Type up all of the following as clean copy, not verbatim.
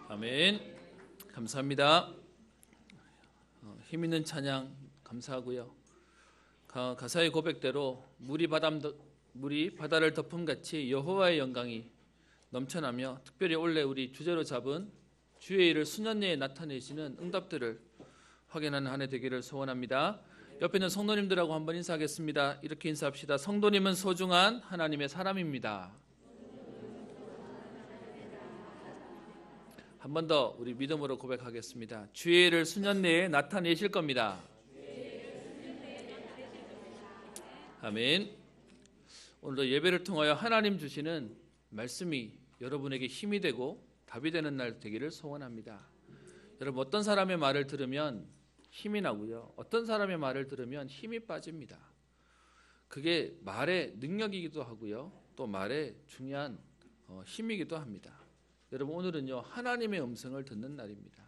아멘. 감사합니다. 힘있는 찬양 감사하고요. 가사의 고백대로 물이 바다를 덮음같이 여호와의 영광이 넘쳐나며, 특별히 원래 우리 주제로 잡은 주의 일을 수년내에 나타내시는 응답들을 확인하는 한 해 되기를 소원합니다. 옆에 있는 성도님들하고 한번 인사하겠습니다. 이렇게 인사합시다. 성도님은 소중한 하나님의 사람입니다. 한 번 더 우리 믿음으로 고백하겠습니다. 주의 일을 수년 내에 나타내실 겁니다. 아멘. 오늘도 예배를 통하여 하나님 주시는 말씀이 여러분에게 힘이 되고 답이 되는 날 되기를 소원합니다. 여러분, 어떤 사람의 말을 들으면 힘이 나고요, 어떤 사람의 말을 들으면 힘이 빠집니다. 그게 말의 능력이기도 하고요, 또 말의 중요한 힘이기도 합니다. 여러분, 오늘은요 하나님의 음성을 듣는 날입니다.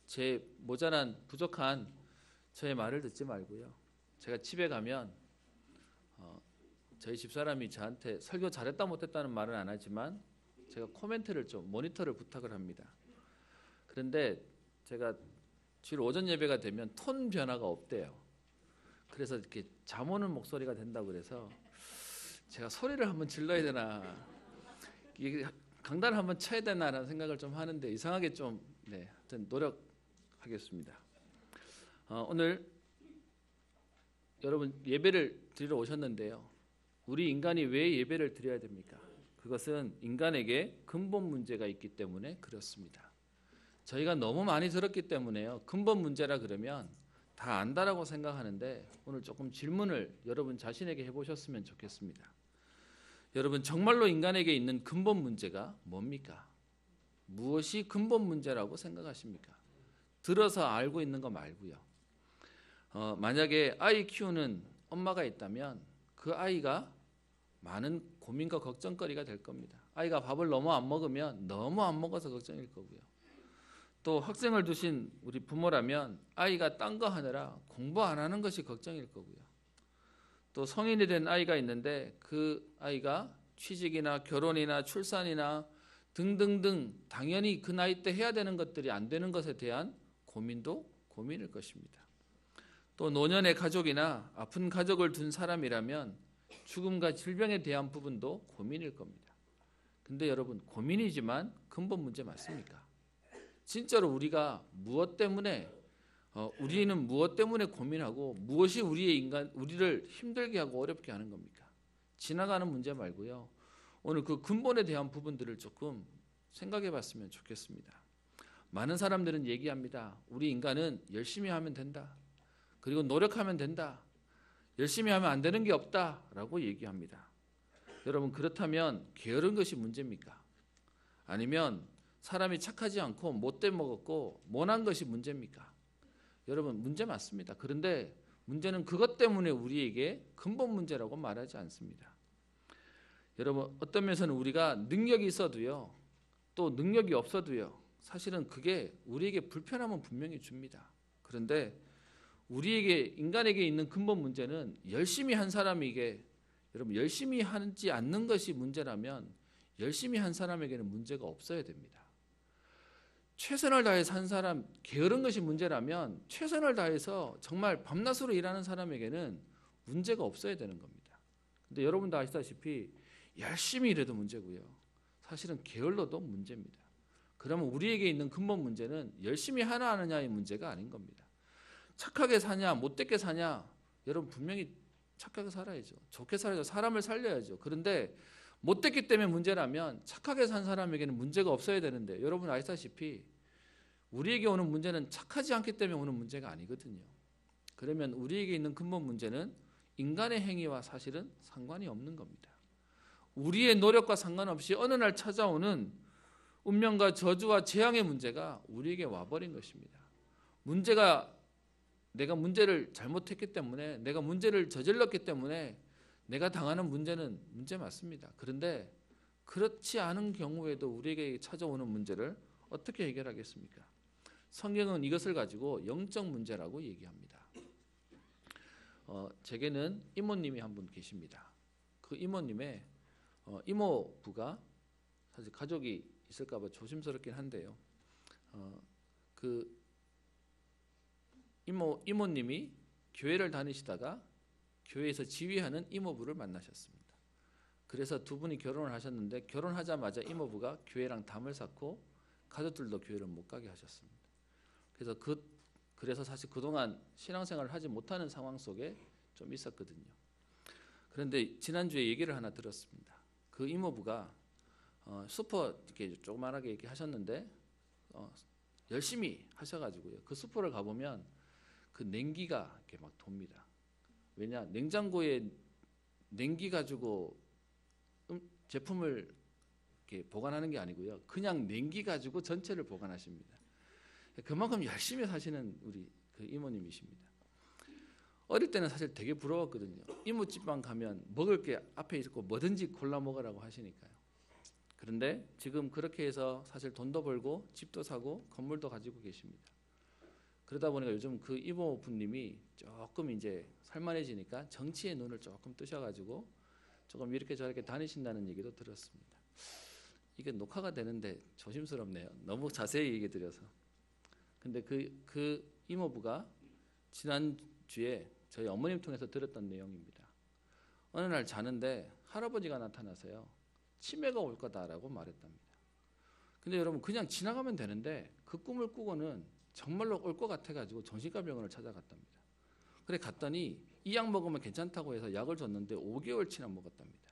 제 모자란 부족한 저의 말을 듣지 말고요, 제가 집에 가면 저희 집사람이 저한테 설교 잘했다 못했다는 말은 안 하지만 제가 코멘트를 좀 모니터를 부탁을 합니다. 그런데 제가 주일 오전 예배가 되면 톤 변화가 없대요. 그래서 이렇게 잠 오는 목소리가 된다고 그래서 제가 소리를 한번 질러야 되나, 이게 강단을 한번 쳐야 되나라는 생각을 좀 하는데 이상하게 좀 하여튼 노력하겠습니다. 오늘 여러분 예배를 드리러 오셨는데요, 우리 인간이 왜 예배를 드려야 됩니까? 그것은 인간에게 근본 문제가 있기 때문에 그렇습니다. 저희가 너무 많이 들었기 때문에요, 근본 문제라 그러면 다 안다라고 생각하는데 오늘 조금 질문을 여러분 자신에게 해보셨으면 좋겠습니다. 여러분, 정말로 인간에게 있는 근본 문제가 뭡니까? 무엇이 근본 문제라고 생각하십니까? 들어서 알고 있는 거 말고요. 만약에 아이 키우는 엄마가 있다면 그 아이가 많은 고민과 걱정거리가 될 겁니다. 아이가 밥을 너무 안 먹으면 너무 안 먹어서 걱정일 거고요. 또 학생을 두신 우리 부모라면 아이가 딴 거 하느라 공부 안 하는 것이 걱정일 거고요. 또 성인이 된 아이가 있는데 그 아이가 취직이나 결혼이나 출산이나 등등등 당연히 그 나이 때 해야 되는 것들이 안 되는 것에 대한 고민도 고민일 것입니다. 또 노년의 가족이나 아픈 가족을 둔 사람이라면 죽음과 질병에 대한 부분도 고민일 겁니다. 근데 여러분, 고민이지만 근본 문제 맞습니까? 진짜로 우리가 무엇 때문에 우리는 무엇 때문에 고민하고 무엇이 우리를 힘들게 하고 어렵게 하는 겁니까? 지나가는 문제 말고요, 오늘 그 근본에 대한 부분들을 조금 생각해 봤으면 좋겠습니다. 많은 사람들은 얘기합니다. 우리 인간은 열심히 하면 된다, 그리고 노력하면 된다, 열심히 하면 안 되는 게 없다라고 얘기합니다. 여러분, 그렇다면 게으른 것이 문제입니까? 아니면 사람이 착하지 않고 못돼 먹었고 못한 것이 문제입니까? 여러분, 문제 맞습니다. 그런데 문제는 그것 때문에 우리에게 근본 문제라고 말하지 않습니다. 여러분, 어떤 면에서는 우리가 능력이 있어도요, 또 능력이 없어도요, 사실은 그게 우리에게 불편함은 분명히 줍니다. 그런데 인간에게 있는 근본 문제는 열심히 한 사람에게, 여러분, 열심히 하지 않는 것이 문제라면 열심히 한 사람에게는 문제가 없어야 됩니다. 최선을 다해서 한 사람, 게으른 것이 문제라면 최선을 다해서 정말 밤낮으로 일하는 사람에게는 문제가 없어야 되는 겁니다. 근데 여러분도 아시다시피 열심히 일해도 문제고요, 사실은 게을러도 문제입니다. 그러면 우리에게 있는 근본 문제는 열심히 하나 하느냐의 문제가 아닌 겁니다. 착하게 사냐 못되게 사냐, 여러분 분명히 착하게 살아야죠. 좋게 살아야죠. 사람을 살려야죠. 그런데 못됐기 때문에 문제라면 착하게 산 사람에게는 문제가 없어야 되는데, 여러분 아시다시피 우리에게 오는 문제는 착하지 않기 때문에 오는 문제가 아니거든요. 그러면 우리에게 있는 근본 문제는 인간의 행위와 사실은 상관이 없는 겁니다. 우리의 노력과 상관없이 어느 날 찾아오는 운명과 저주와 재앙의 문제가 우리에게 와버린 것입니다. 내가 문제를 잘못했기 때문에, 내가 문제를 저질렀기 때문에 내가 당하는 문제는 문제 맞습니다. 그런데 그렇지 않은 경우에도 우리에게 찾아오는 문제를 어떻게 해결하겠습니까? 성경은 이것을 가지고 영적 문제라고 얘기합니다. 제게는 이모님이 한 분 계십니다. 그 이모님의 이모부가, 사실 가족이 있을까 봐 조심스럽긴 한데요, 그 이모님이 교회를 다니시다가 교회에서 지휘하는 이모부를 만나셨습니다. 그래서 두 분이 결혼을 하셨는데 결혼하자마자 이모부가 교회랑 담을 쌓고 가족들도 교회를 못 가게 하셨습니다. 그래서 사실 그동안 신앙생활을 하지 못하는 상황 속에 좀 있었거든요. 그런데 지난주에 얘기를 하나 들었습니다. 그 이모부가 슈퍼 이렇게 조그만하게 이렇게 하셨는데 열심히 하셔가지고요, 그 슈퍼를 가보면 그 냉기가 이렇게 막 돕니다. 왜냐, 냉장고에 냉기 가지고 제품을 이렇게 보관하는 게 아니고요. 그냥 냉기 가지고 전체를 보관하십니다. 그만큼 열심히 사시는 우리 그 이모님이십니다. 어릴 때는 사실 되게 부러웠거든요. 이모집만 가면 먹을 게 앞에 있고 뭐든지 골라 먹으라고 하시니까요. 그런데 지금 그렇게 해서 사실 돈도 벌고 집도 사고 건물도 가지고 계십니다. 그러다 보니까 요즘 그 이모부님이 조금 이제 살만해지니까 정치에 눈을 조금 뜨셔가지고 조금 이렇게 저렇게 다니신다는 얘기도 들었습니다. 이게 녹화가 되는데 조심스럽네요. 너무 자세히 얘기 드려서. 근데 그 이모부가 지난주에 저희 어머님 통해서 들었던 내용입니다. 어느 날 자는데 할아버지가 나타나서요. 치매가 올 거다라고 말했답니다. 근데 여러분 그냥 지나가면 되는데 그 꿈을 꾸고는 정말로 올 것 같아가지고 정신과 병원을 찾아갔답니다. 그래 갔더니 이 약 먹으면 괜찮다고 해서 약을 줬는데 5개월치나 먹었답니다.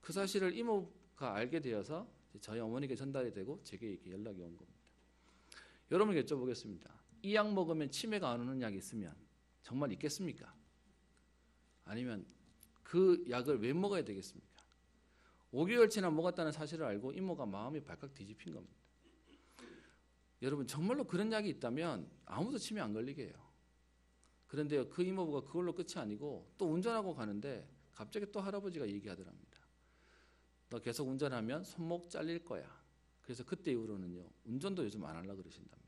그 사실을 이모가 알게 되어서 저희 어머니께 전달이 되고 제게 이렇게 연락이 온 겁니다. 여러분에게 여쭤보겠습니다. 이 약 먹으면 치매가 안 오는 약이 있으면 정말 있겠습니까? 아니면 그 약을 왜 먹어야 되겠습니까? 5개월치나 먹었다는 사실을 알고 이모가 마음이 발칵 뒤집힌 겁니다. 여러분 정말로 그런 약이 있다면 아무도 치매 안 걸리게 해요. 그런데 그 이모부가 그걸로 끝이 아니고 또 운전하고 가는데 갑자기 또 할아버지가 얘기하더랍니다. 너 계속 운전하면 손목 잘릴 거야. 그래서 그때 이후로는요 운전도 요즘 안 하려고 그러신답니다.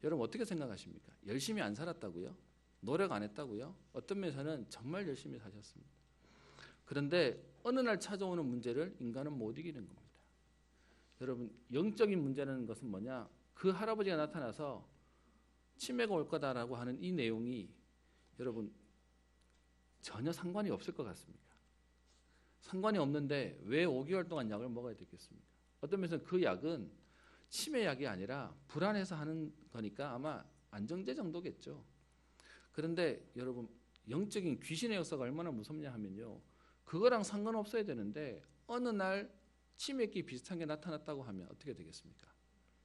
여러분 어떻게 생각하십니까? 열심히 안 살았다고요? 노력 안 했다고요? 어떤 면에서는 정말 열심히 사셨습니다. 그런데 어느 날 찾아오는 문제를 인간은 못 이기는 겁니다. 여러분 영적인 문제라는 것은 뭐냐? 그 할아버지가 나타나서 치매가 올 거다라고 하는 이 내용이 여러분 전혀 상관이 없을 것 같습니까? 상관이 없는데 왜 5개월 동안 약을 먹어야 되겠습니까? 어떤 면에서는 그 약은 치매 약이 아니라 불안해서 하는 거니까 아마 안정제 정도겠죠. 그런데 여러분 영적인 귀신의 역사가 얼마나 무섭냐 하면요. 그거랑 상관없어야 되는데 어느 날 치매기 비슷한 게 나타났다고 하면 어떻게 되겠습니까?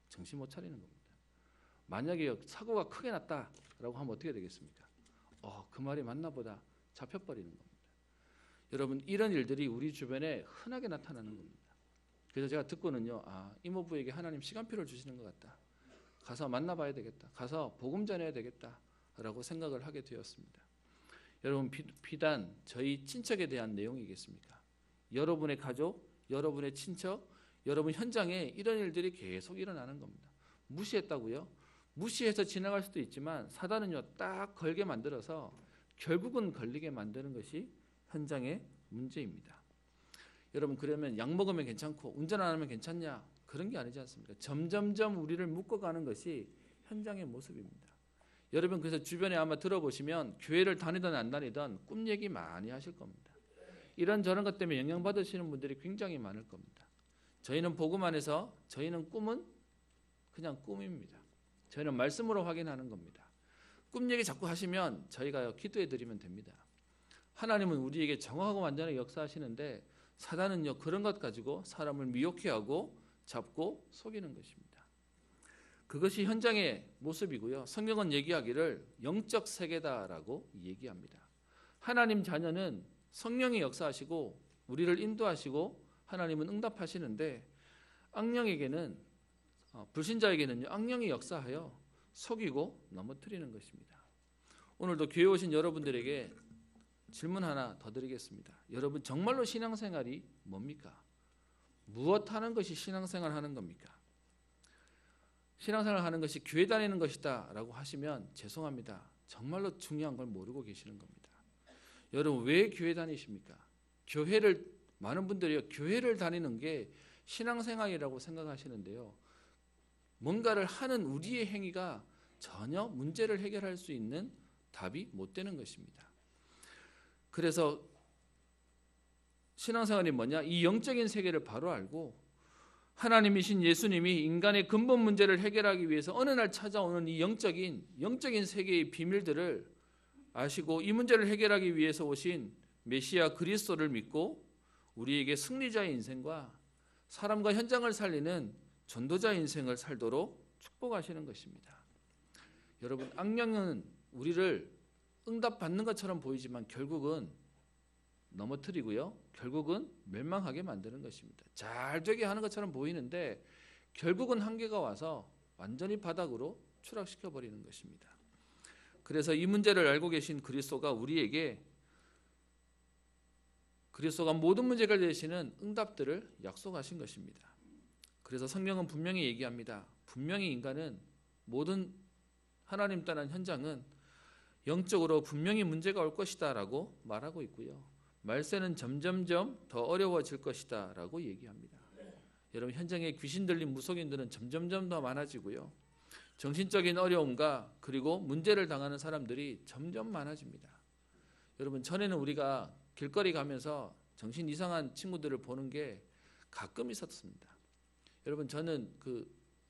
정신 못 차리는 겁니다. 만약에 사고가 크게 났다라고 하면 어떻게 되겠습니까? 그 말이 맞나 보다 잡혀버리는 겁니다. 여러분 이런 일들이 우리 주변에 흔하게 나타나는 겁니다. 그래서 제가 듣고는요. 이모부에게 하나님 시간표를 주시는 것 같다. 가서 만나봐야 되겠다. 가서 복음 전해야 되겠다라고 생각을 하게 되었습니다. 여러분 비단 저희 친척에 대한 내용이겠습니까? 여러분의 가족, 여러분의 친척, 여러분 현장에 이런 일들이 계속 일어나는 겁니다. 무시했다고요? 무시해서 지나갈 수도 있지만 사단은요 딱 걸게 만들어서 결국은 걸리게 만드는 것이 현장의 문제입니다. 여러분 그러면 약 먹으면 괜찮고 운전 안 하면 괜찮냐? 그런 게 아니지 않습니까? 점점점 우리를 묶어가는 것이 현장의 모습입니다. 여러분 그래서 주변에 아마 들어보시면 교회를 다니든 안 다니든 꿈 얘기 많이 하실 겁니다. 이런저런 것 때문에 영향받으시는 분들이 굉장히 많을 겁니다. 저희는 복음 안에서 저희는 꿈은 그냥 꿈입니다. 저희는 말씀으로 확인하는 겁니다. 꿈 얘기 자꾸 하시면 저희가 기도해 드리면 됩니다. 하나님은 우리에게 정확하고 완전하게 역사하시는데 사단은요 그런 것 가지고 사람을 미혹해 하고 잡고 속이는 것입니다. 그것이 현장의 모습이고요. 성경은 얘기하기를 영적 세계다라고 얘기합니다. 하나님 자녀는 성령이 역사하시고 우리를 인도하시고 하나님은 응답하시는데 악령에게는 불신자에게는요 악령이 역사하여 속이고 넘어뜨리는 것입니다. 오늘도 교회 오신 여러분들에게 질문 하나 더 드리겠습니다. 여러분 정말로 신앙생활이 뭡니까? 무엇 하는 것이 신앙생활 하는 겁니까? 신앙생활 하는 것이 교회 다니는 것이다 라고 하시면 죄송합니다. 정말로 중요한 걸 모르고 계시는 겁니다. 여러분 왜 교회 다니십니까? 많은 분들이 교회를 다니는 게 신앙생활이라고 생각하시는데요. 뭔가를 하는 우리의 행위가 전혀 문제를 해결할 수 있는 답이 못 되는 것입니다. 그래서 신앙생활이 뭐냐? 이 영적인 세계를 바로 알고 하나님이신 예수님이 인간의 근본 문제를 해결하기 위해서 어느 날 찾아오는 이 영적인 세계의 비밀들을 아시고 이 문제를 해결하기 위해서 오신 메시아 그리스도를 믿고 우리에게 승리자의 인생과 사람과 현장을 살리는 전도자의 인생을 살도록 축복하시는 것입니다. 여러분 악령은 우리를 응답받는 것처럼 보이지만 결국은 넘어뜨리고요. 결국은 멸망하게 만드는 것입니다. 잘 되게 하는 것처럼 보이는데 결국은 한계가 와서 완전히 바닥으로 추락시켜 버리는 것입니다. 그래서 이 문제를 알고 계신 그리스도가 우리에게 그리스도가 모든 문제를 내시는 응답들을 약속하신 것입니다. 그래서 성경은 분명히 얘기합니다. 분명히 인간은 모든 하나님 떠난 현장은 영적으로 분명히 문제가 올 것이다 라고 말하고 있고요. 말세는 점점점 더 어려워질 것이다 라고 얘기합니다. 여러분, 현장에 귀신 들린 무속인들은 점점점 더 많아지고요. 정신적인 어려움과 그리고 문제를 당하는 사람들이 점점 많아집니다. 여러분, 전에는 우리가 길거리 가면서 정신 이상한 친구들을 보는 게 가끔 있었습니다. 여러분, 저는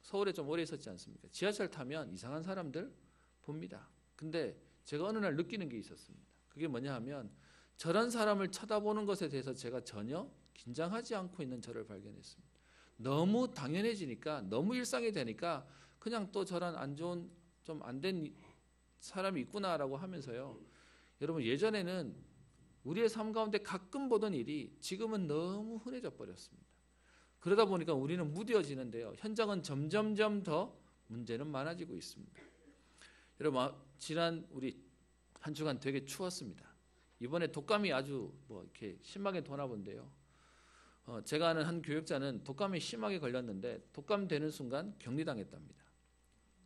서울에 좀 오래 있었지 않습니까? 지하철 타면 이상한 사람들 봅니다. 근데 제가 어느 날 느끼는 게 있었습니다. 그게 뭐냐 하면 저런 사람을 쳐다보는 것에 대해서 제가 전혀 긴장하지 않고 있는 저를 발견했습니다. 너무 당연해지니까, 너무 일상이 되니까 그냥 또 저런 안 좋은 좀 안 된 사람이 있구나라고 하면서요. 여러분, 예전에는 우리의 삶 가운데 가끔 보던 일이 지금은 너무 흔해져 버렸습니다. 그러다 보니까 우리는 무뎌지는데요. 현장은 점점점 더 문제는 많아지고 있습니다. 여러분, 지난 우리 한 주간 되게 추웠습니다. 이번에 독감이 아주 이렇게 심하게 도나 본데요. 제가 아는 한 교육자는 독감이 심하게 걸렸는데 독감 되는 순간 격리당했답니다.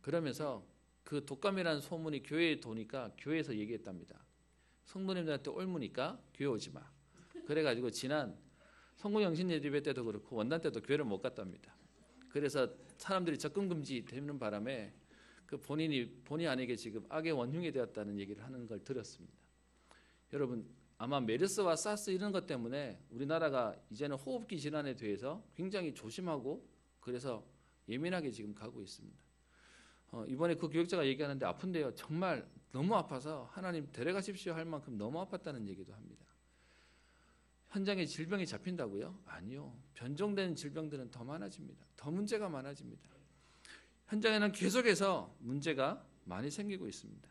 그러면서 그 독감이라는 소문이 교회에 도니까 교회에서 얘기했답니다. 성도님들한테 옮으니까 교회 오지 마. 그래가지고 지난 성공영신 예배 때도 그렇고 원단 때도 교회를 못 갔답니다. 그래서 사람들이 접근 금지 되는 바람에 본의 아니게 지금 악의 원흉이 되었다는 얘기를 하는 걸 들었습니다. 여러분, 아마 메르스와 사스 이런 것 때문에 우리나라가 이제는 호흡기 질환에 대해서 굉장히 조심하고 그래서 예민하게 지금 가고 있습니다. 이번에 그 교육자가 얘기하는데 아픈데요. 정말 너무 아파서 하나님 데려가십시오 할 만큼 너무 아팠다는 얘기도 합니다. 현장에 질병이 잡힌다고요? 아니요. 변종된 질병들은 더 많아집니다. 더 문제가 많아집니다. 현장에는 계속해서 문제가 많이 생기고 있습니다.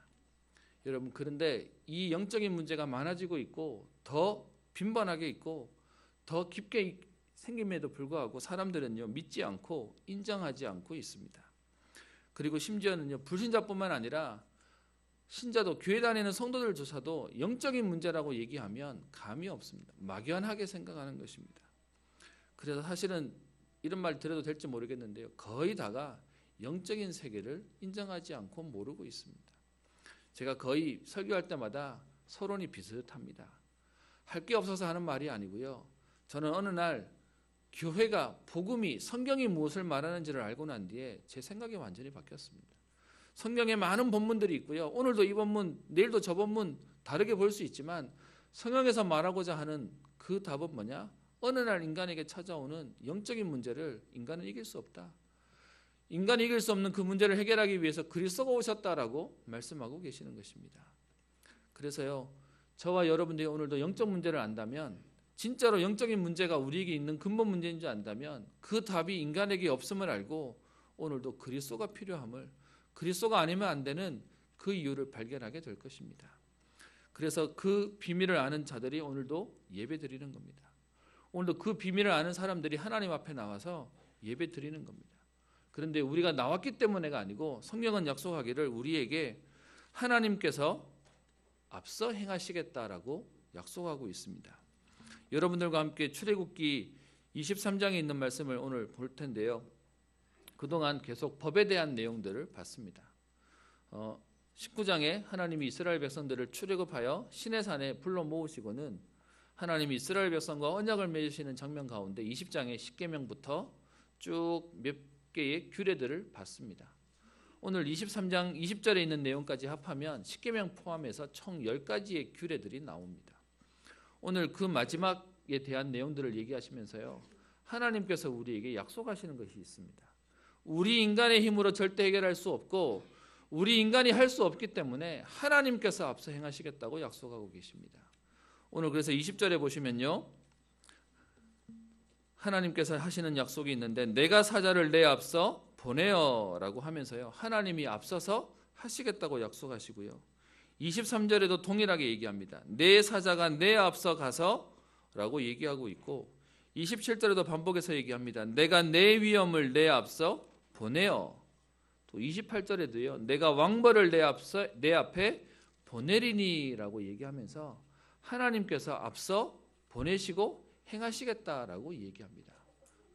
여러분, 그런데 이 영적인 문제가 많아지고 있고 더 빈번하게 있고 더 깊게 생김에도 불구하고 사람들은요, 믿지 않고 인정하지 않고 있습니다. 그리고 심지어는요, 불신자뿐만 아니라 신자도, 교회 다니는 성도들조차도 영적인 문제라고 얘기하면 감이 없습니다. 막연하게 생각하는 것입니다. 그래서 사실은 이런 말 드려도 될지 모르겠는데요, 거의 다가 영적인 세계를 인정하지 않고 모르고 있습니다. 제가 거의 설교할 때마다 서론이 비슷합니다. 할 게 없어서 하는 말이 아니고요. 저는 어느 날 교회가, 복음이, 성경이 무엇을 말하는지를 알고 난 뒤에 제 생각이 완전히 바뀌었습니다. 성경에 많은 본문들이 있고요. 오늘도 이 본문, 내일도 저 본문 다르게 볼 수 있지만 성경에서 말하고자 하는 그 답은 뭐냐? 어느 날 인간에게 찾아오는 영적인 문제를 인간은 이길 수 없다. 인간이 이길 수 없는 그 문제를 해결하기 위해서 그리스도가 오셨다라고 말씀하고 계시는 것입니다. 그래서요, 저와 여러분들이 오늘도 영적 문제를 안다면, 진짜로 영적인 문제가 우리에게 있는 근본 문제인 줄 안다면 그 답이 인간에게 없음을 알고 오늘도 그리스도가 필요함을, 그리스도가 아니면 안 되는 그 이유를 발견하게 될 것입니다. 그래서 그 비밀을 아는 자들이 오늘도 예배 드리는 겁니다. 오늘도 그 비밀을 아는 사람들이 하나님 앞에 나와서 예배 드리는 겁니다. 그런데 우리가 나왔기 때문에가 아니고 성경은 약속하기를 우리에게 하나님께서 앞서 행하시겠다라고 약속하고 있습니다. 여러분들과 함께 출애굽기 23장에 있는 말씀을 오늘 볼 텐데요. 그동안 계속 법에 대한 내용들을 봤습니다. 19장에 하나님이 이스라엘 백성들을 출애굽하여 시내산에 불러 모으시고는 하나님이 이스라엘 백성과 언약을 맺으시는 장면 가운데 20장의 십계명부터 쭉 몇 개의 규례들을 봤습니다. 오늘 23장 20절에 있는 내용까지 합하면 십계명 포함해서 총 10가지의 규례들이 나옵니다. 오늘 그 마지막에 대한 내용들을 얘기하시면서요, 하나님께서 우리에게 약속하시는 것이 있습니다. 우리 인간의 힘으로 절대 해결할 수 없고 우리 인간이 할 수 없기 때문에 하나님께서 앞서 행하시겠다고 약속하고 계십니다. 오늘 그래서 20절에 보시면요, 하나님께서 하시는 약속이 있는데 내가 사자를 내 앞서 보내어라고 하면서요, 하나님이 앞서서 하시겠다고 약속하시고요. 23절에도 동일하게 얘기합니다. 내 사자가 내 앞서 가서 라고 얘기하고 있고 27절에도 반복해서 얘기합니다. 내가 내 위엄을 내 앞서 보내어. 또 28절에도요. 내가 왕벌을 내 앞에 보내리니라고 얘기하면서 하나님께서 앞서 보내시고 행하시겠다라고 얘기합니다.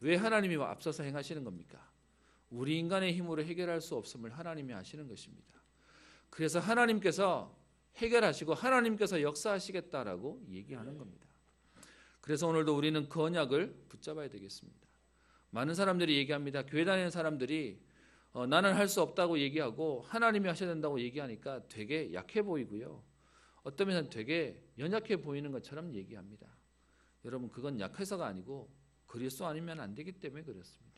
왜 하나님이 앞서서 행하시는 겁니까? 우리 인간의 힘으로 해결할 수 없음을 하나님이 아시는 것입니다. 그래서 하나님께서 해결하시고 하나님께서 역사하시겠다라고 얘기하는 겁니다. 그래서 오늘도 우리는 그 언약을 붙잡아야 되겠습니다. 많은 사람들이 얘기합니다. 교회 다니는 사람들이 나는 할 수 없다고 얘기하고 하나님이 하셔야 된다고 얘기하니까 되게 약해 보이고요. 어떤 면에서는 되게 연약해 보이는 것처럼 얘기합니다. 여러분 그건 약해서가 아니고 그리스도 아니면 안 되기 때문에 그렇습니다.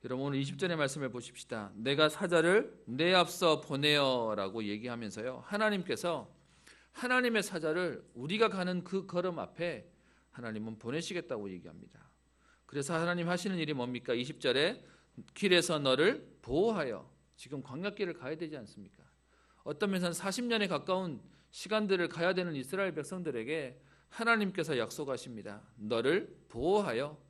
여러분 오늘 20절의 말씀을 보십시다. 내가 사자를 내 앞서 보내어라고 얘기하면서요. 하나님께서 하나님의 사자를 우리가 가는 그 걸음 앞에 하나님은 보내시겠다고 얘기합니다. 그래서 하나님 하시는 일이 뭡니까? 20절에 길에서 너를 보호하여. 지금 광야길을 가야 되지 않습니까? 어떤 면에서는 40년에 가까운 시간들을 가야 되는 이스라엘 백성들에게 하나님께서 약속하십니다. 너를 보호하여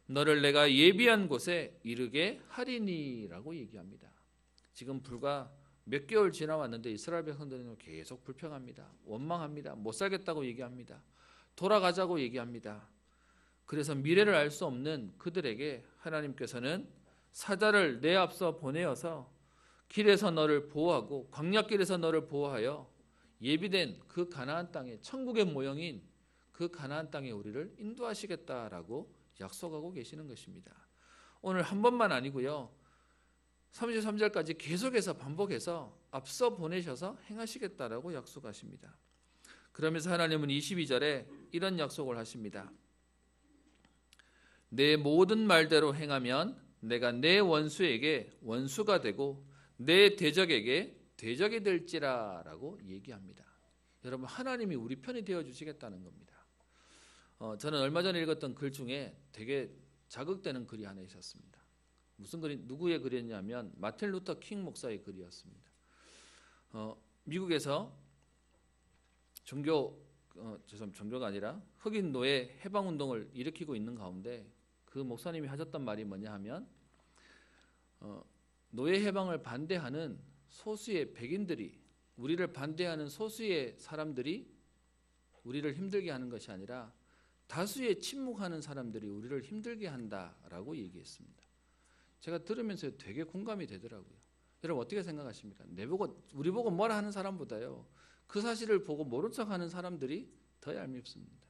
너를 내가 예비한 곳에 이르게 하리니라고 얘기합니다. 지금 불과 몇 개월 지나왔는데 이스라엘 백성들은 계속 불평합니다. 원망합니다. 못 살겠다고 얘기합니다. 돌아가자고 얘기합니다. 그래서 미래를 알 수 없는 그들에게 하나님께서는 사자를 내 앞서 보내어서 길에서 너를 보호하고 광야길에서 너를 보호하여 예비된 그 가나안 땅에 천국의 모형인 그 가나안 땅에 우리를 인도하시겠다라고 약속하고 계시는 것입니다. 오늘 한 번만 아니고요. 33절까지 계속해서 반복해서 앞서 보내셔서 행하시겠다라고 약속하십니다. 그러면서 하나님은 22절에 이런 약속을 하십니다. 내 모든 말대로 행하면 내가 내 원수에게 원수가 되고 내 대적에게 대적이 될지라라고 얘기합니다. 여러분 하나님이 우리 편이 되어주시겠다는 겁니다. 저는 얼마 전에 읽었던 글 중에 되게 자극되는 글이 하나 있었습니다. 무슨 글이 누구의 글이었냐면 마틴 루터 킹 목사의 글이었습니다. 미국에서 종교가 아니라 흑인 노예 해방 운동을 일으키고 있는 가운데 그 목사님이 하셨던 말이 뭐냐 하면 노예 해방을 반대하는 소수의 백인들이 우리를 반대하는 소수의 사람들이 우리를 힘들게 하는 것이 아니라 다수의 침묵하는 사람들이 우리를 힘들게 한다라고 얘기했습니다. 제가 들으면서 되게 공감이 되더라고요. 여러분 어떻게 생각하십니까? 우리 보고 뭐라 하는 사람보다요. 그 사실을 보고 모른 척하는 사람들이 더 얄밉습니다.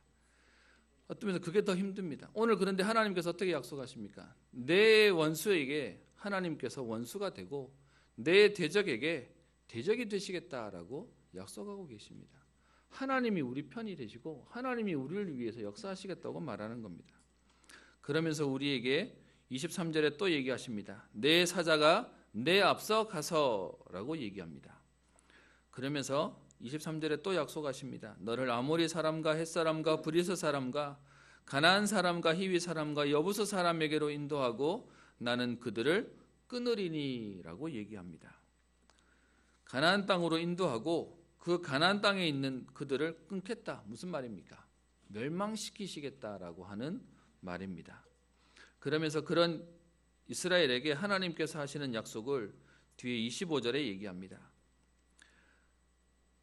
어떤 면에서 그게 더 힘듭니다. 오늘 그런데 하나님께서 어떻게 약속하십니까? 내 원수에게 하나님께서 원수가 되고 내 대적에게 대적이 되시겠다라고 약속하고 계십니다. 하나님이 우리 편이 되시고 하나님이 우리를 위해서 역사하시겠다고 말하는 겁니다. 그러면서 우리에게 23절에 또 얘기하십니다. 내 사자가 내 앞서 가서라고 얘기합니다. 그러면서 23절에 또 약속하십니다. 너를 아모리 사람과 헷 사람과 브리스 사람과 가나안 사람과 히위 사람과 여부스 사람에게로 인도하고 나는 그들을 끊으리니라고 얘기합니다. 가나안 땅으로 인도하고 그 가나안 땅에 있는 그들을 끊겠다. 무슨 말입니까? 멸망시키시겠다라고 하는 말입니다. 그러면서 그런 이스라엘에게 하나님께서 하시는 약속을 뒤에 25절에 얘기합니다.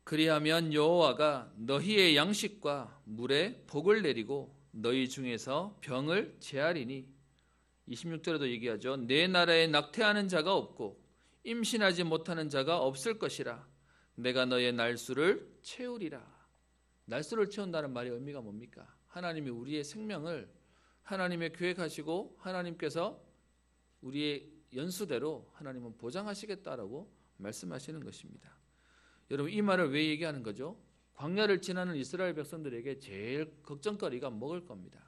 그리하면 여호와가 너희의 양식과 물에 복을 내리고 너희 중에서 병을 제하리니 26절에도 얘기하죠. 내 나라에 낙태하는 자가 없고 임신하지 못하는 자가 없을 것이라. 내가 너의 날수를 채우리라. 날수를 채운다는 말의 의미가 뭡니까? 하나님이 우리의 생명을 하나님의 계획하시고 하나님께서 우리의 연수대로 하나님은 보장하시겠다라고 말씀하시는 것입니다. 여러분 이 말을 왜 얘기하는 거죠? 광야를 지나는 이스라엘 백성들에게 제일 걱정거리가 먹을 겁니다.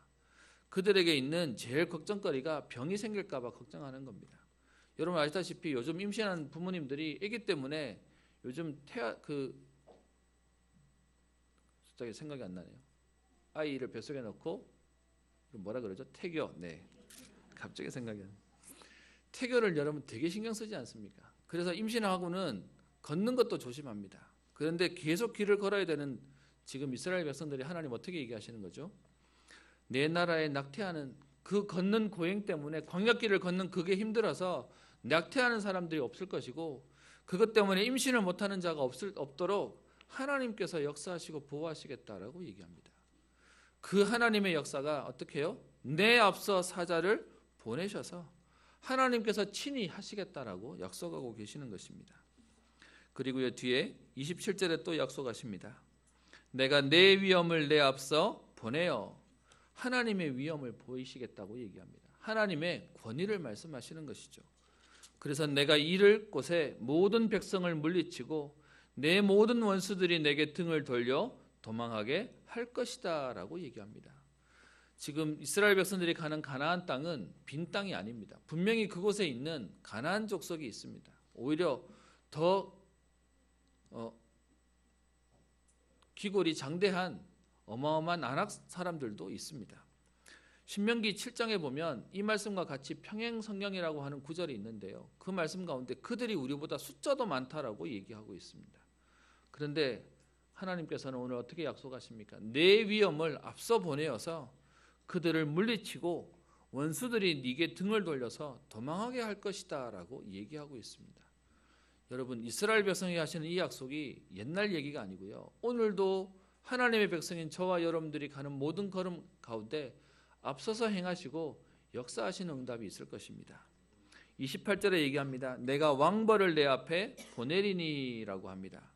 그들에게 있는 제일 걱정거리가 병이 생길까 봐 걱정하는 겁니다. 여러분 아시다시피 요즘 임신한 부모님들이 아기 때문에 요즘 갑자기 생각이 안 나네요. 아이를 뱃속에 넣고 뭐라 그러죠? 태교. 네. 갑자기 생각이 안 나요. 태교를 여러분 되게 신경 쓰지 않습니까? 그래서 임신하고는 걷는 것도 조심합니다. 그런데 계속 길을 걸어야 되는 지금 이스라엘 백성들이 하나님 어떻게 얘기하시는 거죠? 내 나라에 낙태하는 그 걷는 고행 때문에 광야길을 걷는 그게 힘들어서 낙태하는 사람들이 없을 것이고 그것 때문에 임신을 못하는 자가 없도록 하나님께서 역사하시고 보호하시겠다라고 얘기합니다. 그 하나님의 역사가 어떻게 해요? 내 앞서 사자를 보내셔서 하나님께서 친히 하시겠다라고 약속하고 계시는 것입니다. 그리고요 뒤에 27절에 또 약속하십니다. 내가 내 위엄을 내 앞서 보내어 하나님의 위엄을 보이시겠다고 얘기합니다. 하나님의 권위를 말씀하시는 것이죠. 그래서 내가 이를 곳에 모든 백성을 물리치고 내 모든 원수들이 내게 등을 돌려 도망하게 할 것이다 라고 얘기합니다. 지금 이스라엘 백성들이 가는 가나안 땅은 빈 땅이 아닙니다. 분명히 그곳에 있는 가나안 족속이 있습니다. 오히려 더 기골이 장대한 어마어마한 아낙 사람들도 있습니다. 신명기 7장에 보면 이 말씀과 같이 평행성경이라고 하는 구절이 있는데요. 그 말씀 가운데 그들이 우리보다 숫자도 많다라고 얘기하고 있습니다. 그런데 하나님께서는 오늘 어떻게 약속하십니까? 내 위엄을 앞서 보내어서 그들을 물리치고 원수들이 네게 등을 돌려서 도망하게 할 것이다 라고 얘기하고 있습니다. 여러분 이스라엘 백성이 하시는 이 약속이 옛날 얘기가 아니고요. 오늘도 하나님의 백성인 저와 여러분들이 가는 모든 걸음 가운데 앞서서 행하시고 역사하시는 응답이 있을 것입니다. 28절에 얘기합니다. 내가 왕벌을 내 앞에 보내리니라고 합니다.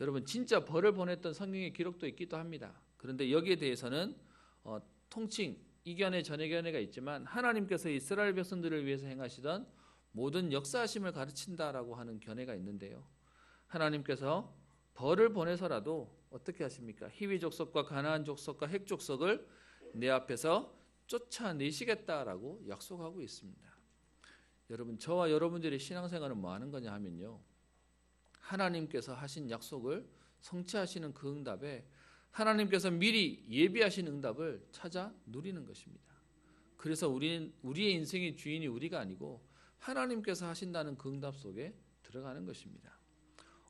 여러분 진짜 벌을 보냈던 성경의 기록도 있기도 합니다. 그런데 여기에 대해서는 통칭 이견의 전해견해가 있지만 하나님께서 이스라엘 백성들을 위해서 행하시던 모든 역사하심을 가르친다라고 하는 견해가 있는데요. 하나님께서 벌을 보내서라도 어떻게 하십니까? 히위 족속과 가나안 족속과 헷 족속을 내 앞에서 쫓아내시겠다라고 약속하고 있습니다. 여러분 저와 여러분들의 신앙생활은 뭐 하는 거냐 하면요. 하나님께서 하신 약속을 성취하시는 그 응답에 하나님께서 미리 예비하신 응답을 찾아 누리는 것입니다. 그래서 우리의 인생의 주인이 우리가 아니고 하나님께서 하신다는 그 응답 속에 들어가는 것입니다.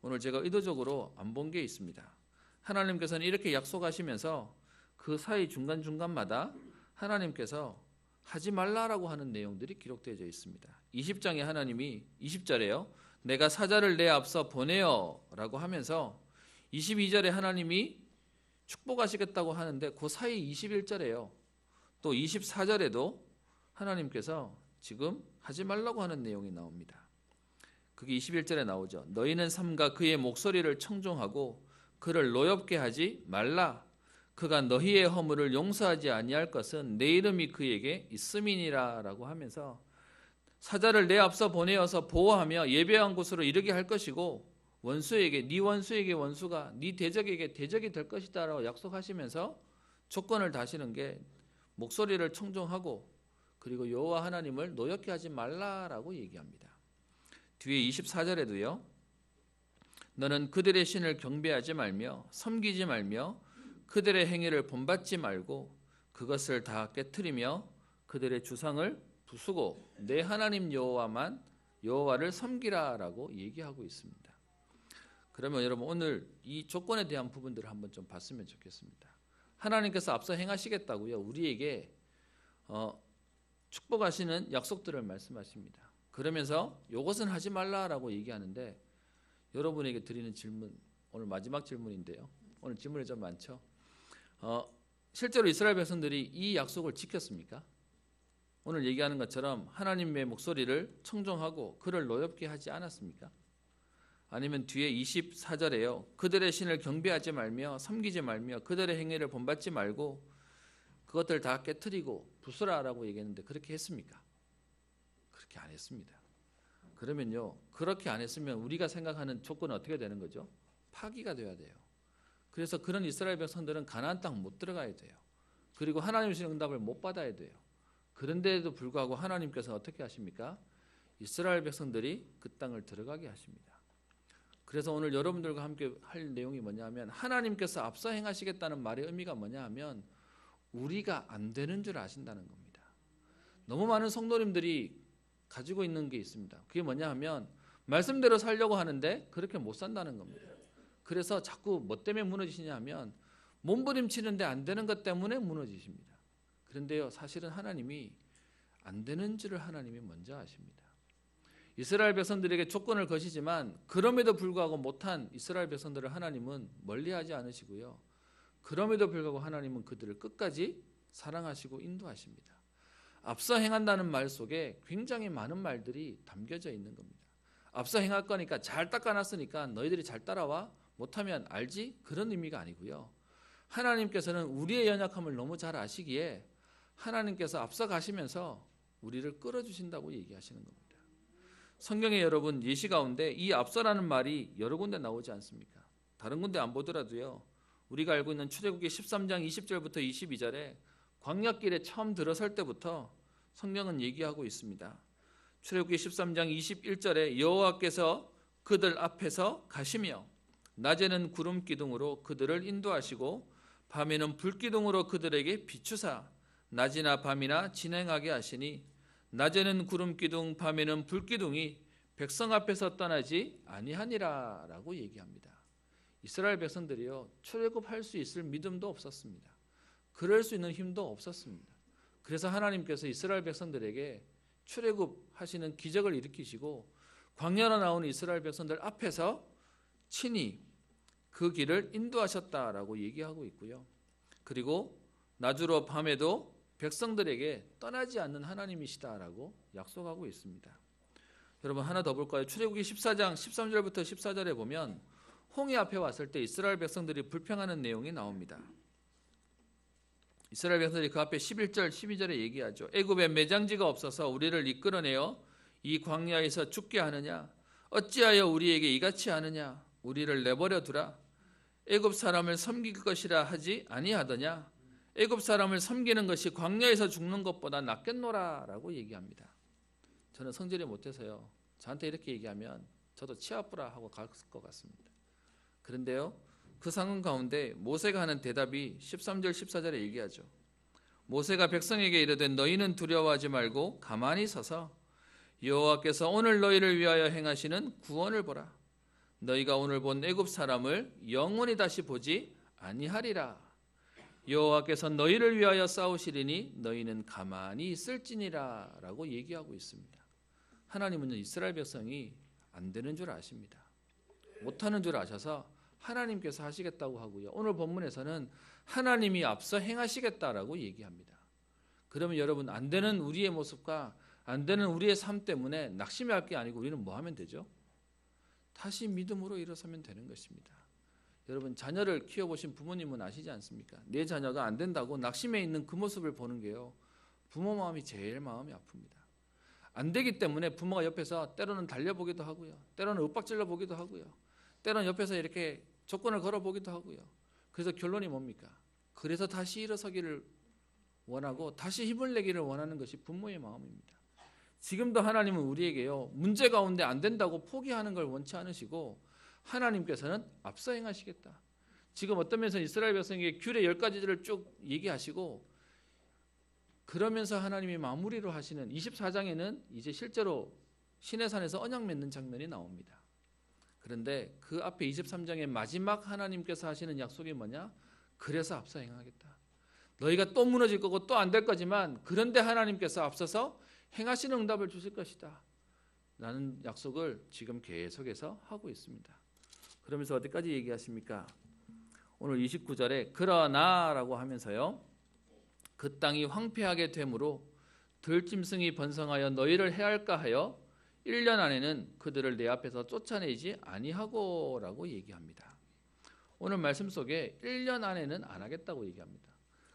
오늘 제가 의도적으로 안 본 게 있습니다. 하나님께서는 이렇게 약속하시면서 그 사이 중간중간마다 하나님께서 하지 말라라고 하는 내용들이 기록되어 있습니다. 20장에 하나님이 20절에요. 내가 사자를 내 앞서 보내어 라고 하면서 22절에 하나님이 축복하시겠다고 하는데 그 사이 21절에요. 또 24절에도 하나님께서 지금 하지 말라고 하는 내용이 나옵니다. 그게 21절에 나오죠. 너희는 삼가 그의 목소리를 청종하고 그를 노엽게 하지 말라. 그가 너희의 허물을 용서하지 아니할 것은 내 이름이 그에게 있음이니라 라고 하면서 사자를 내 앞서 보내어서 보호하며 예배한 곳으로 이르게 할 것이고 원수에게 네 원수에게 원수가 네 대적에게 대적이 될 것이다 라고 약속하시면서 조건을 다시는 게 목소리를 청종하고 그리고 여호와 하나님을 노엽게 하지 말라라고 얘기합니다. 뒤에 24절에도요. 너는 그들의 신을 경배하지 말며 섬기지 말며 그들의 행위를 본받지 말고 그것을 다 깨트리며 그들의 주상을 부수고 내 하나님 여호와를 섬기라라고 얘기하고 있습니다. 그러면 여러분 오늘 이 조건에 대한 부분들을 한번 좀 봤으면 좋겠습니다. 하나님께서 앞서 행하시겠다고요. 우리에게 축복하시는 약속들을 말씀하십니다. 그러면서 이것은 하지 말라라고 얘기하는데 여러분에게 드리는 질문 오늘 마지막 질문인데요. 오늘 질문이 좀 많죠. 실제로 이스라엘 백성들이 이 약속을 지켰습니까? 오늘 얘기하는 것처럼 하나님의 목소리를 청종하고 그를 노엽게 하지 않았습니까? 아니면 뒤에 24절에요. 그들의 신을 경배하지 말며 섬기지 말며 그들의 행위를 본받지 말고 그것들 다 깨트리고 부수라라고 얘기했는데 그렇게 했습니까? 그렇게 안 했습니다. 그러면요. 그렇게 안 했으면 우리가 생각하는 조건은 어떻게 되는 거죠? 파기가 돼야 돼요. 그래서 그런 이스라엘 백성들은 가나안 땅 못 들어가야 돼요. 그리고 하나님 주신 응답을 못 받아야 돼요. 그런데도 불구하고 하나님께서 어떻게 하십니까? 이스라엘 백성들이 그 땅을 들어가게 하십니다. 그래서 오늘 여러분들과 함께 할 내용이 뭐냐 하면 하나님께서 앞서 행하시겠다는 말의 의미가 뭐냐 하면 우리가 안 되는 줄 아신다는 겁니다. 너무 많은 성도님들이 가지고 있는 게 있습니다. 그게 뭐냐 하면 말씀대로 살려고 하는데 그렇게 못 산다는 겁니다. 그래서 자꾸 뭐 때문에 무너지시냐 하면 몸부림치는데 안 되는 것 때문에 무너지십니다. 그런데요, 사실은 하나님이 안 되는 줄을 하나님이 먼저 아십니다. 이스라엘 백성들에게 조건을 거시지만 그럼에도 불구하고 못한 이스라엘 백성들을 하나님은 멀리하지 않으시고요. 그럼에도 불구하고 하나님은 그들을 끝까지 사랑하시고 인도하십니다. 앞서 행한다는 말 속에 굉장히 많은 말들이 담겨져 있는 겁니다. 앞서 행할 거니까 잘 닦아놨으니까 너희들이 잘 따라와, 못하면 알지? 그런 의미가 아니고요. 하나님께서는 우리의 연약함을 너무 잘 아시기에 하나님께서 앞서 가시면서 우리를 끌어주신다고 얘기하시는 겁니다. 성경에 여러분 예시 가운데 이 앞서라는 말이 여러 군데 나오지 않습니까? 다른 군데 안 보더라도요. 우리가 알고 있는 출애굽기 13장 20절부터 22절에 광야길에 처음 들어설 때부터 성경은 얘기하고 있습니다. 출애굽기 13장 21절에 여호와께서 그들 앞에서 가시며 낮에는 구름 기둥으로 그들을 인도하시고 밤에는 불 기둥으로 그들에게 비추사 낮이나 밤이나 진행하게 하시니 낮에는 구름 기둥 밤에는 불 기둥이 백성 앞에서 떠나지 아니하니라라고 얘기합니다. 이스라엘 백성들이요 출애굽할 수 있을 믿음도 없었습니다. 그럴 수 있는 힘도 없었습니다. 그래서 하나님께서 이스라엘 백성들에게 출애굽하시는 기적을 일으키시고 광야로 나오는 이스라엘 백성들 앞에서 친히 그 길을 인도하셨다라고 얘기하고 있고요. 그리고 낮으로 밤에도 백성들에게 떠나지 않는 하나님이시다라고 약속하고 있습니다. 여러분 하나 더 볼까요? 출애굽기 14장 13절부터 14절에 보면 홍해 앞에 왔을 때 이스라엘 백성들이 불평하는 내용이 나옵니다. 이스라엘 백성들이 그 앞에 11절 12절에 얘기하죠. 애굽에 매장지가 없어서 우리를 이끌어내어 이 광야에서 죽게 하느냐? 어찌하여 우리에게 이같이 하느냐? 우리를 내버려 두라. 애굽 사람을 섬길 것이라 하지 아니하더냐? 애굽 사람을 섬기는 것이 광야에서 죽는 것보다 낫겠노라라고 얘기합니다. 저는 성질이 못해서요. 저한테 이렇게 얘기하면 저도 치 아프라 하고 갈 것 같습니다. 그런데요. 그 상황 가운데 모세가 하는 대답이 13절 14절에 얘기하죠. 모세가 백성에게 이르되 너희는 두려워하지 말고 가만히 서서 여호와께서 오늘 너희를 위하여 행하시는 구원을 보라. 너희가 오늘 본 애굽 사람을 영원히 다시 보지 아니하리라. 여호와께서 너희를 위하여 싸우시리니 너희는 가만히 있을지니라 라고 얘기하고 있습니다. 하나님은 이스라엘 백성이 안 되는 줄 아십니다. 못하는 줄 아셔서 하나님께서 하시겠다고 하고요. 오늘 본문에서는 하나님이 앞서 행하시겠다라고 얘기합니다. 그러면 여러분 안 되는 우리의 모습과 안 되는 우리의 삶 때문에 낙심할 게 아니고 우리는 뭐 하면 되죠? 다시 믿음으로 일어서면 되는 것입니다. 여러분 자녀를 키워보신 부모님은 아시지 않습니까? 내 자녀가 안 된다고 낙심해 있는 그 모습을 보는 게요. 부모 마음이 제일 마음이 아픕니다. 안 되기 때문에 부모가 옆에서 때로는 달려보기도 하고요. 때로는 윽박질러 보기도 하고요. 때로는 옆에서 이렇게 조건을 걸어보기도 하고요. 그래서 결론이 뭡니까? 그래서 다시 일어서기를 원하고 다시 힘을 내기를 원하는 것이 부모의 마음입니다. 지금도 하나님은 우리에게요. 문제 가운데 안 된다고 포기하는 걸 원치 않으시고 하나님께서는 앞서 행하시겠다. 지금 어떤 면에서 이스라엘 백성에게 규례 10가지를 쭉 얘기하시고 그러면서 하나님이 마무리로 하시는 24장에는 이제 실제로 시내산에서 언약 맺는 장면이 나옵니다. 그런데 그 앞에 23장의 마지막 하나님께서 하시는 약속이 뭐냐? 그래서 앞서 행하겠다. 너희가 또 무너질 거고 또 안 될 거지만 그런데 하나님께서 앞서서 행하시는 응답을 주실 것이다. 라는 약속을 지금 계속해서 하고 있습니다. 그러면서 어디까지 얘기하십니까? 오늘 29절에 그러나라고 하면서요. 그 땅이 황폐하게 되므로 들짐승이 번성하여 너희를 해할까 하여 1년 안에는 그들을 내 앞에서 쫓아내지 아니하고 라고 얘기합니다. 오늘 말씀 속에 1년 안에는 안 하겠다고 얘기합니다.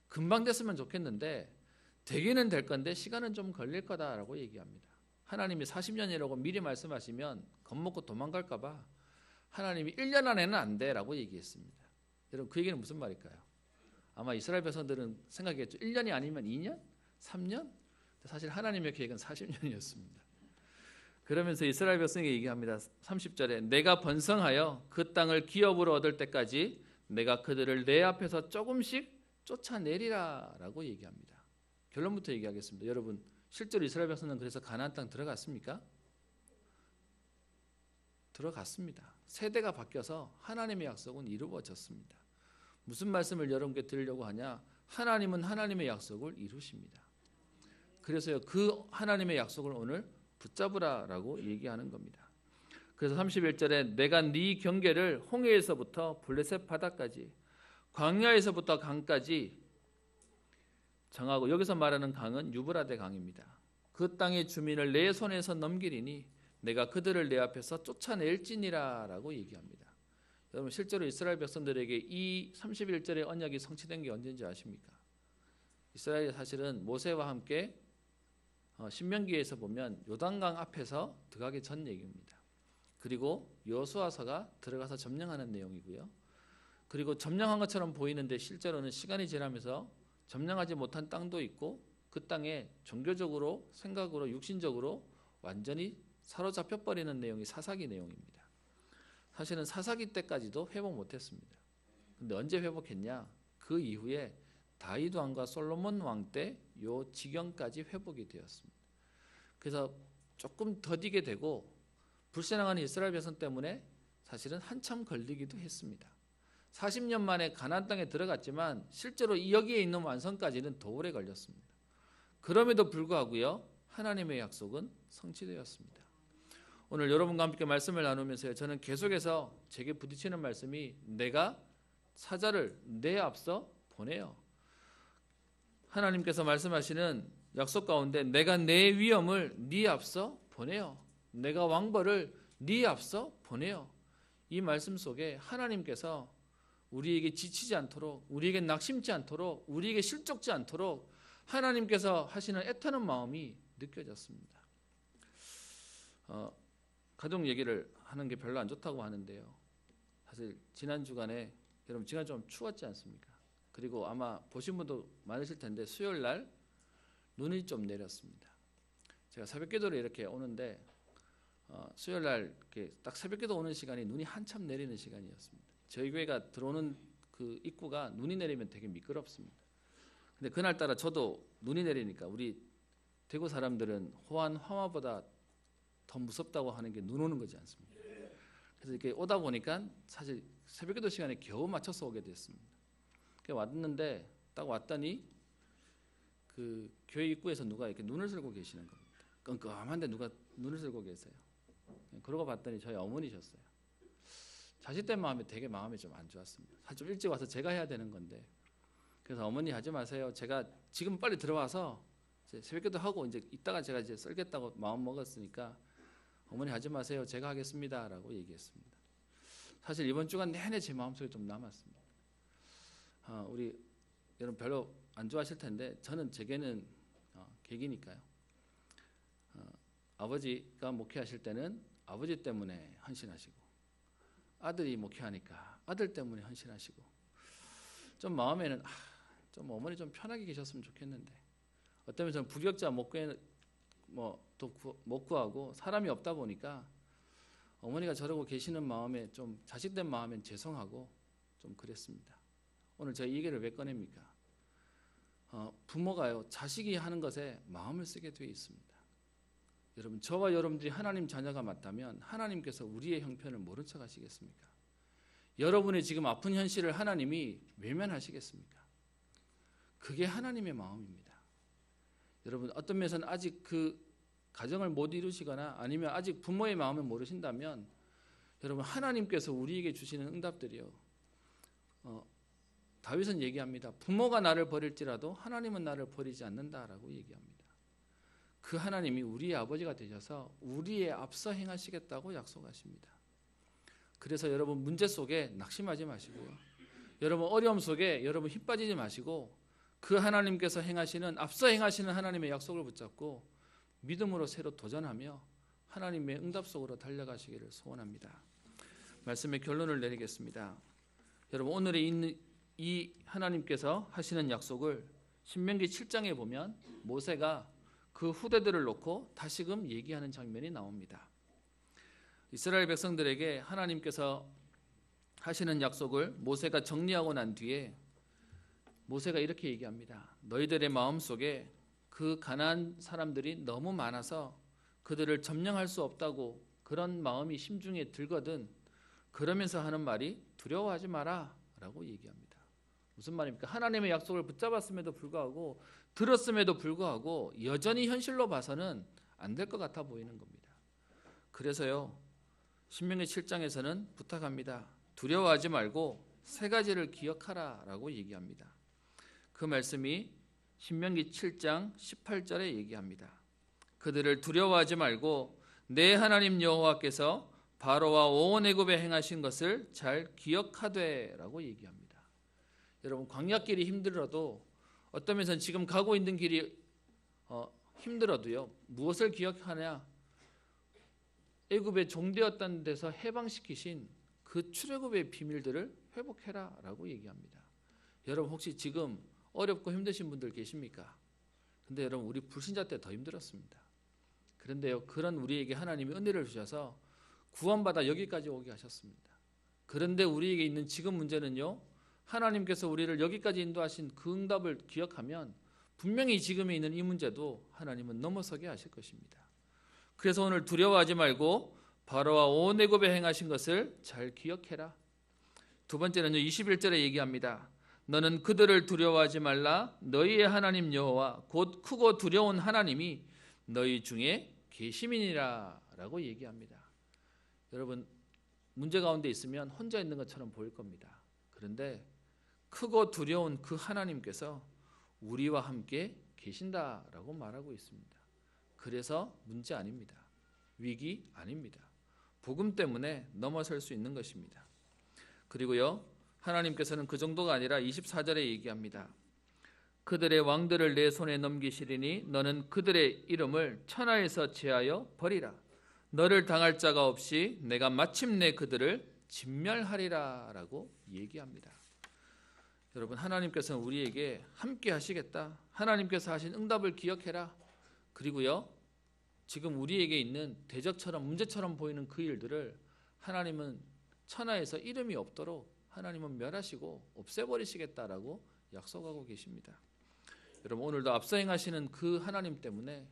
금방 됐으면 좋겠는데 되기는 될 건데 시간은 좀 걸릴 거다라고 얘기합니다. 하나님이 40년이라고 미리 말씀하시면 겁먹고 도망갈까 봐 하나님이 1년 안에는 안 돼라고 얘기했습니다. 여러분 그 얘기는 무슨 말일까요? 아마 이스라엘 백성들은 생각했죠. 1년이 아니면 2년? 3년? 사실 하나님의 계획은 40년이었습니다. 그러면서 이스라엘 백성에게 얘기합니다. 30절에 내가 번성하여 그 땅을 기업으로 얻을 때까지 내가 그들을 내 앞에서 조금씩 쫓아내리라 라고 얘기합니다. 결론부터 얘기하겠습니다. 여러분 실제로 이스라엘 백성은 그래서 가나안 땅 들어갔습니까? 들어갔습니다. 세대가 바뀌어서 하나님의 약속은 이루어졌습니다. 무슨 말씀을 여러분께 드리려고 하냐? 하나님은 하나님의 약속을 이루십니다. 그래서요, 그 하나님의 약속을 오늘 붙잡으라라고 얘기하는 겁니다. 그래서 31절에 내가 네 경계를 홍해에서부터 블레셋 바다까지 광야에서부터 강까지 정하고, 여기서 말하는 강은 유브라데 강입니다. 그 땅의 주민을 내 손에서 넘기리니 내가 그들을 내 앞에서 쫓아낼지니라 라고 얘기합니다. 여러분, 실제로 이스라엘 백성들에게 이 31절의 언약이 성취된 게 언제인지 아십니까? 이스라엘이 사실은 모세와 함께 신명기에서 보면 요단강 앞에서 들어가기 전 얘기입니다. 그리고 여호수아서가 들어가서 점령하는 내용이고요. 그리고 점령한 것처럼 보이는데 실제로는 시간이 지나면서 점령하지 못한 땅도 있고, 그 땅에 종교적으로, 생각으로, 육신적으로 완전히 사로잡혀 버리는 내용이 사사기 내용입니다. 사실은 사사기 때까지도 회복 못했습니다. 근데 언제 회복했냐? 그 이후에 다윗 왕과 솔로몬 왕 때 요 지경까지 회복이 되었습니다. 그래서 조금 더디게 되고 불신앙하는 이스라엘 백성 때문에 사실은 한참 걸리기도 했습니다. 40년 만에 가나안 땅에 들어갔지만 실제로 여기에 있는 완성까지는 더 오래 걸렸습니다. 그럼에도 불구하고요, 하나님의 약속은 성취되었습니다. 오늘 여러분과 함께 말씀을 나누면서 저는 계속해서 제게 부딪히는 말씀이 내가 사자를 내 앞서 보내요. 하나님께서 말씀하시는 약속 가운데 내가 내 위엄을 네 앞서 보내요. 내가 왕벌을 네 앞서 보내요. 이 말씀 속에 하나님께서 우리에게 지치지 않도록, 우리에게 낙심치 않도록, 우리에게 실족지 않도록 하나님께서 하시는 애타는 마음이 느껴졌습니다. 가족 얘기를 하는 게 별로 안 좋다고 하는데요. 사실 지난 주간에 여러분 지난 좀 추웠지 않습니까? 그리고 아마 보신 분도 많으실 텐데 수요일 날 눈이 좀 내렸습니다. 제가 새벽기도를 이렇게 오는데 수요일 날 이렇게 딱 새벽기도 오는 시간이 눈이 한참 내리는 시간이었습니다. 저희 교회가 들어오는 그 입구가 눈이 내리면 되게 미끄럽습니다. 근데 그날따라 저도 눈이 내리니까 우리 대구 사람들은 호환 화마보다 더 무섭다고 하는 게 눈 오는 거지 않습니까? 그래서 이렇게 오다 보니까 사실 새벽기도 시간에 겨우 맞춰서 오게 됐습니다. 왔는데 딱 왔더니 그 교회 입구에서 누가 이렇게 눈을 들고 계시는 겁니다. 끔끔한데 누가 눈을 들고 계세요. 그러고 봤더니 저희 어머니셨어요. 자식된 마음에 되게 마음이 좀 안 좋았습니다. 사실 좀 일찍 와서 제가 해야 되는 건데, 그래서 어머니 하지 마세요. 제가 지금 빨리 들어와서 새벽기도 하고 이제 이따가 제가 이제 썰겠다고 마음 먹었으니까 어머니 하지 마세요. 제가 하겠습니다라고 얘기했습니다. 사실 이번 주간 내내 제 마음속에 좀 남았습니다. 우리 여러분 별로 안 좋아하실 텐데 저는 제게는 계기니까요. 아버지가 목회하실 때는 아버지 때문에 헌신하시고, 아들이 목회하니까 아들 때문에 헌신하시고, 좀 마음에는 좀 어머니 좀 편하게 계셨으면 좋겠는데, 어쩌면 저는 부격자 못 구하고 사람이 없다 보니까 어머니가 저러고 계시는 마음에 좀 자식된 마음엔 죄송하고 좀 그랬습니다. 오늘 제가 이 얘기를 왜 꺼냅니까? 부모가요, 자식이 하는 것에 마음을 쓰게 되어 있습니다. 여러분, 저와 여러분들이 하나님 자녀가 맞다면 하나님께서 우리의 형편을 모른 척 하시겠습니까? 여러분의 지금 아픈 현실을 하나님이 외면하시겠습니까? 그게 하나님의 마음입니다. 여러분, 어떤 면에서는 아직 그 가정을 못 이루시거나 아니면 아직 부모의 마음을 모르신다면 여러분, 하나님께서 우리에게 주시는 응답들이요, 다윗은 얘기합니다. 부모가 나를 버릴지라도 하나님은 나를 버리지 않는다라고 얘기합니다. 그 하나님이 우리의 아버지가 되셔서 우리의 앞서 행하시겠다고 약속하십니다. 그래서 여러분, 문제 속에 낙심하지 마시고요, 여러분 어려움 속에 여러분 힘 빠지지 마시고 그 하나님께서 행하시는, 앞서 행하시는 하나님의 약속을 붙잡고 믿음으로 새로 도전하며 하나님의 응답 속으로 달려가시기를 소원합니다. 말씀의 결론을 내리겠습니다. 여러분, 오늘에 있는 이 하나님께서 하시는 약속을 신명기 7장에 보면 모세가 그 후대들을 놓고 다시금 얘기하는 장면이 나옵니다. 이스라엘 백성들에게 하나님께서 하시는 약속을 모세가 정리하고 난 뒤에 모세가 이렇게 얘기합니다. 너희들의 마음속에 그 가나안 사람들이 너무 많아서 그들을 점령할 수 없다고 그런 마음이 심중에 들거든 그러면서 하는 말이 두려워하지 마라 라고 얘기합니다. 무슨 말입니까? 하나님의 약속을 붙잡았음에도 불구하고 들었음에도 불구하고 여전히 현실로 봐서는 안 될 것 같아 보이는 겁니다. 그래서요, 신명기 7장에서는 부탁합니다. 두려워하지 말고 세 가지를 기억하라 라고 얘기합니다. 그 말씀이 신명기 7장 18절에 얘기합니다. 그들을 두려워하지 말고 내 하나님 여호와께서 바로와 온 애굽에 행하신 것을 잘 기억하되 라고 얘기합니다. 여러분, 광야길이 힘들어도 어떤 면에서는 지금 가고 있는 길이 힘들어도요, 무엇을 기억하냐? 애굽의 종되었던 데서 해방시키신 그 출애굽의 비밀들을 회복해라 라고 얘기합니다. 여러분, 혹시 지금 어렵고 힘드신 분들 계십니까? 근데 여러분, 우리 불신자 때 더 힘들었습니다. 그런데요, 그런 우리에게 하나님이 은혜를 주셔서 구원받아 여기까지 오게 하셨습니다. 그런데 우리에게 있는 지금 문제는요, 하나님께서 우리를 여기까지 인도하신 그 응답을 기억하면 분명히 지금에 있는 이 문제도 하나님은 넘어서게 하실 것입니다. 그래서 오늘 두려워하지 말고 바로와 온 애굽에 행하신 것을 잘 기억해라. 두 번째는요, 21절에 얘기합니다. 너는 그들을 두려워하지 말라. 너희의 하나님 여호와 곧 크고 두려운 하나님이 너희 중에 계심이니라 라고 얘기합니다. 여러분, 문제 가운데 있으면 혼자 있는 것처럼 보일 겁니다. 그런데 크고 두려운 그 하나님께서 우리와 함께 계신다라고 말하고 있습니다. 그래서 문제 아닙니다. 위기 아닙니다. 복음 때문에 넘어설 수 있는 것입니다. 그리고요, 하나님께서는 그 정도가 아니라 24절에 얘기합니다. 그들의 왕들을 내 손에 넘기시리니 너는 그들의 이름을 천하에서 제하여 버리라. 너를 당할 자가 없이 내가 마침내 그들을 진멸하리라 라고 얘기합니다. 여러분, 하나님께서는 우리에게 함께 하시겠다. 하나님께서 하신 응답을 기억해라. 그리고요, 지금 우리에게 있는 대적처럼 문제처럼 보이는 그 일들을 하나님은 천하에서 이름이 없도록 하나님은 멸하시고 없애버리시겠다라고 약속하고 계십니다. 여러분, 오늘도 앞서 행하시는 그 하나님 때문에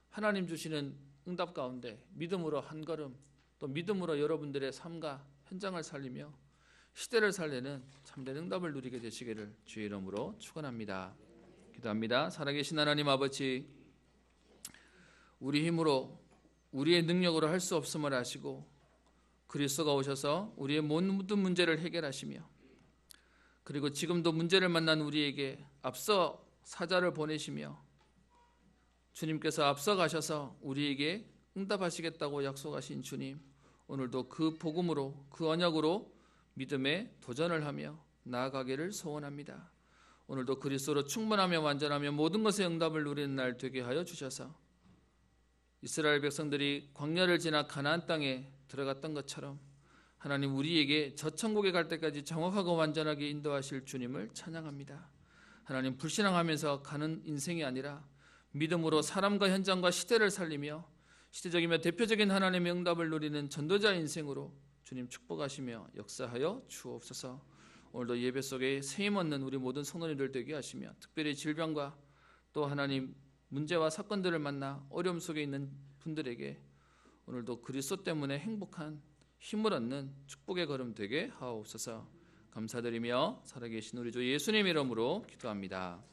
하나님 주시는 응답 가운데 믿음으로 한 걸음, 또 믿음으로 여러분들의 삶과 현장을 살리며 시대를 살리는 참된 응답을 누리게 되시기를 주의 이름으로 축원합니다. 기도합니다. 살아계신 하나님 아버지, 우리 힘으로 우리의 능력으로 할 수 없음을 아시고 그리스도가 오셔서 우리의 모든 문제를 해결하시며, 그리고 지금도 문제를 만난 우리에게 앞서 사자를 보내시며 주님께서 앞서 가셔서 우리에게 응답하시겠다고 약속하신 주님, 오늘도 그 복음으로, 그 언약으로 믿음에 도전을 하며 나아가기를 소원합니다. 오늘도 그리스도로 충만하며 완전하며 모든 것의 응답을 누리는 날 되게 하여 주셔서 이스라엘 백성들이 광야를 지나 가나안 땅에 들어갔던 것처럼 하나님, 우리에게 저 천국에 갈 때까지 정확하고 완전하게 인도하실 주님을 찬양합니다. 하나님, 불신앙하면서 가는 인생이 아니라 믿음으로 사람과 현장과 시대를 살리며 시대적이며 대표적인 하나님의 응답을 누리는 전도자 인생으로 주님 축복하시며 역사하여 주옵소서. 오늘도 예배 속에 세임 얻는 우리 모든 성도님들 되게 하시며, 특별히 질병과 또 하나님 문제와 사건들을 만나 어려움 속에 있는 분들에게 오늘도 그리스도 때문에 행복한 힘을 얻는 축복의 걸음 되게 하옵소서. 감사드리며 살아계신 우리 주 예수님 이름으로 기도합니다.